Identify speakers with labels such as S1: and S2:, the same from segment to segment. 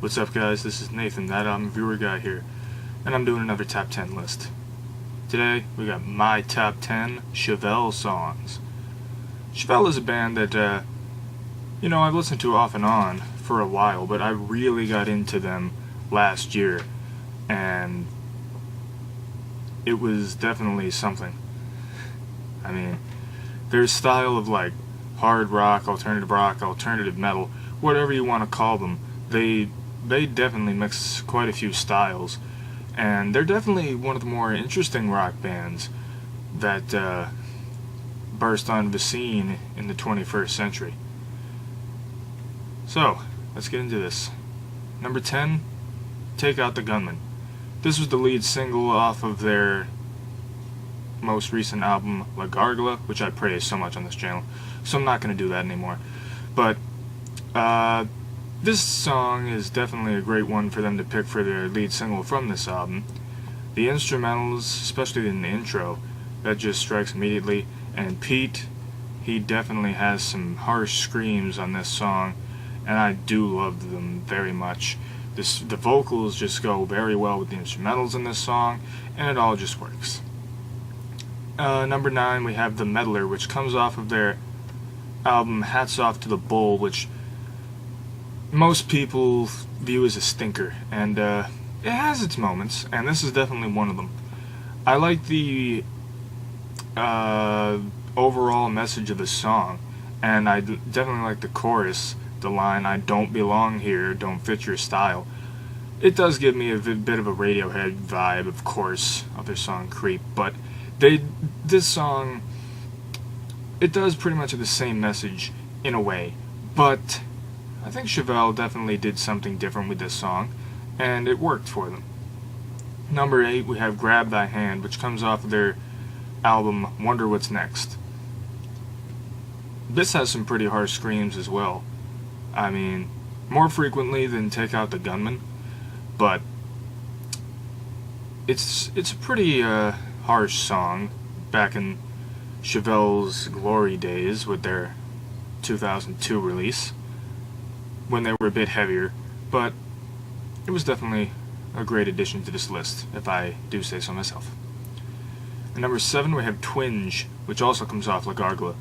S1: What's up, guys? This is Nathan, ThatAlbumReviewerGuy here, and I'm doing another top 10 list. Today, we got my top 10 Chevelle songs. Chevelle is a band that, I've listened to off and on for a while, but I really got into them last year, and it was definitely something. I mean, their style of, hard rock, alternative metal, whatever you want to call them, they definitely mix quite a few styles, and they're definitely one of the more interesting rock bands that burst onto the scene in the 21st century. So, let's get into this. Number 10, Out The Gunman. This was the lead single off of their most recent album, La Gargula, which I praise so much on this channel, so I'm not going to do that anymore. But, this song is definitely a great one for them to pick for their lead single from this album. The instrumentals, especially in the intro, that just strikes immediately. And Pete, he definitely has some harsh screams on this song, and I do love them very much. The vocals just go very well with the instrumentals in this song, and it all just works. Number 9, we have The Meddler, which comes off of their album Hats Off to the Bull, which most people view as a stinker, and it has its moments, and this is definitely one of them. I like the overall message of the song, and I definitely like the chorus, the line, "I don't belong here, don't fit your style." It does give me a bit of a Radiohead vibe, of course, of their song Creep, but this song, it does pretty much have the same message in a way, but I think Chevelle definitely did something different with this song, and it worked for them. Number 8, we have Grab Thy Hand, which comes off of their album Wonder What's Next. This has some pretty harsh screams as well. I mean, more frequently than Out The Gunman, but it's a pretty harsh song back in Chevelle's glory days with their 2002 release, when they were a bit heavier, but it was definitely a great addition to this list, if I do say so myself. At number 7, we have Twinge, which also comes off La Gargula.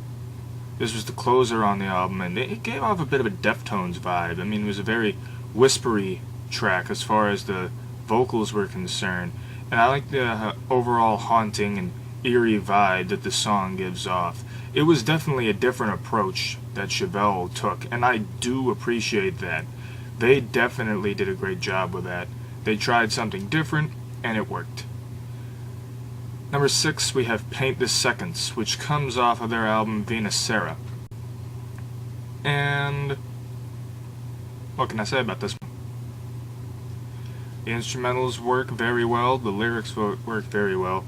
S1: This was the closer on the album, and it gave off a bit of a Deftones vibe. I mean, it was a very whispery track as far as the vocals were concerned, and I like the overall haunting and eerie vibe that the song gives off. It was definitely a different approach that Chevelle took, and I do appreciate that. They definitely did a great job with that. They tried something different, and it worked. Number 6, we have Paint the Seconds, which comes off of their album Venus Serra. And what can I say about this one? The instrumentals work very well, the lyrics work very well,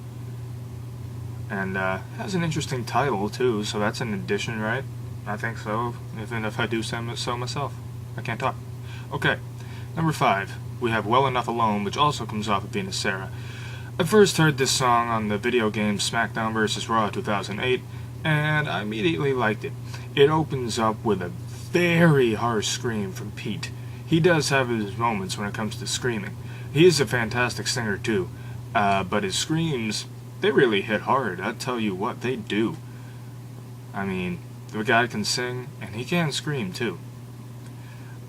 S1: and has an interesting title too, so that's an addition, right? I think so, even if I do say so myself. I can't talk. Okay, number 5, we have Well Enough Alone, which also comes off of Venus Serra. I first heard this song on the video game SmackDown vs. Raw 2008, and I immediately liked it. It opens up with a very harsh scream from Pete. He does have his moments when it comes to screaming. He is a fantastic singer too, but his screams, they really hit hard. I tell you what, they do. I mean, the guy can sing, and he can scream too.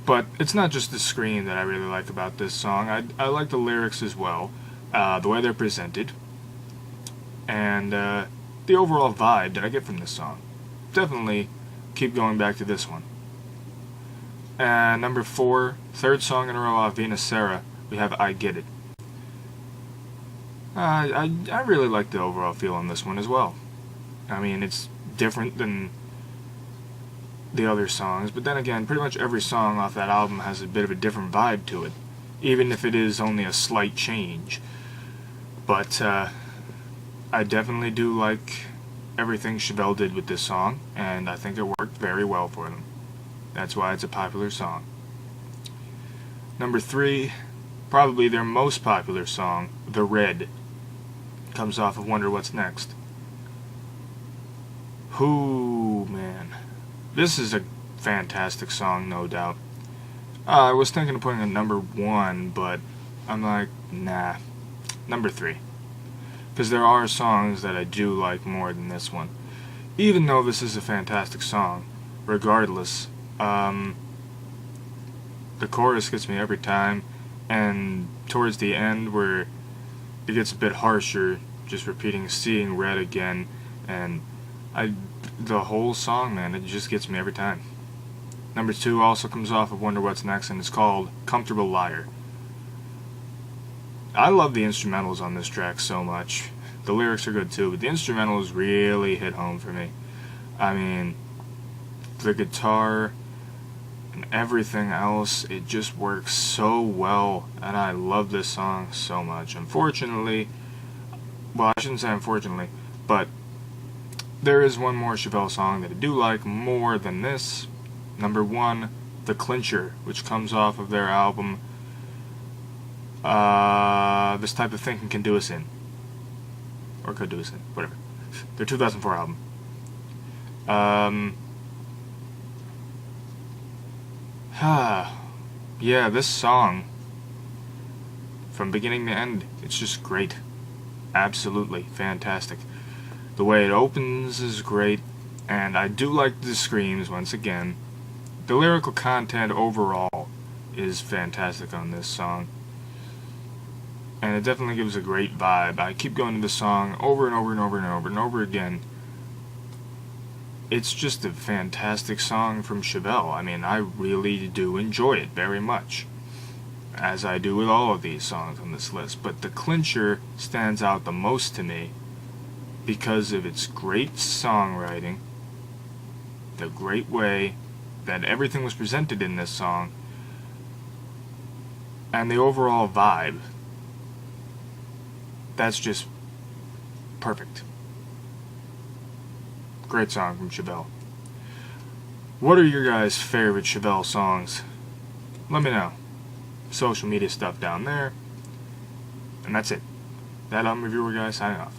S1: But it's not just the scream that I really like about this song. I like the lyrics as well, the way they're presented, and the overall vibe that I get from this song. Definitely keep going back to this one. And number 4, third song in a row off Venus Serra, we have I Get It. I really like the overall feel on this one as well. I mean, it's different than the other songs, but then again, pretty much every song off that album has a bit of a different vibe to it, even if it is only a slight change. But I definitely do like everything Chevelle did with this song, and I think it worked very well for them. That's why it's a popular song. Number 3, probably their most popular song, The Red, comes off of Wonder What's Next. Whoo, man. This is a fantastic song, no doubt. I was thinking of putting it number 1, but I'm like, nah, number 3. Because there are songs that I do like more than this one. Even though this is a fantastic song, regardless, the chorus gets me every time, and towards the end where it gets a bit harsher, just repeating "seeing red" again, and the whole song, man, it just gets me every time. Number 2 also comes off of Wonder What's Next, and it's called "Comfortable Liar." I love the instrumentals on this track so much. The lyrics are good too, but the instrumentals really hit home for me. I mean, the guitar and everything else, it just works so well, and I love this song so much. Unfortunately, well, I shouldn't say unfortunately, but there is one more Chevelle song that I do like more than this. Number 1, The Clincher, which comes off of their album This Type of Thinking Can Do Us In. Or Could Do Us In, whatever. Their 2004 album. Yeah, this song, from beginning to end, it's just great. Absolutely fantastic. The way it opens is great, and I do like the screams once again. The lyrical content overall is fantastic on this song, and it definitely gives a great vibe. I keep going to the song over and over and over and over and over again. It's just a fantastic song from Chevelle. I mean, I really do enjoy it very much, as I do with all of these songs on this list. But The Clincher stands out the most to me because of its great songwriting, the great way that everything was presented in this song, and the overall vibe. That's just perfect. Great song from Chevelle. What are your guys' favorite Chevelle songs? Let me know. Social media stuff down there. And that's it. That Reviewer Guy signing off.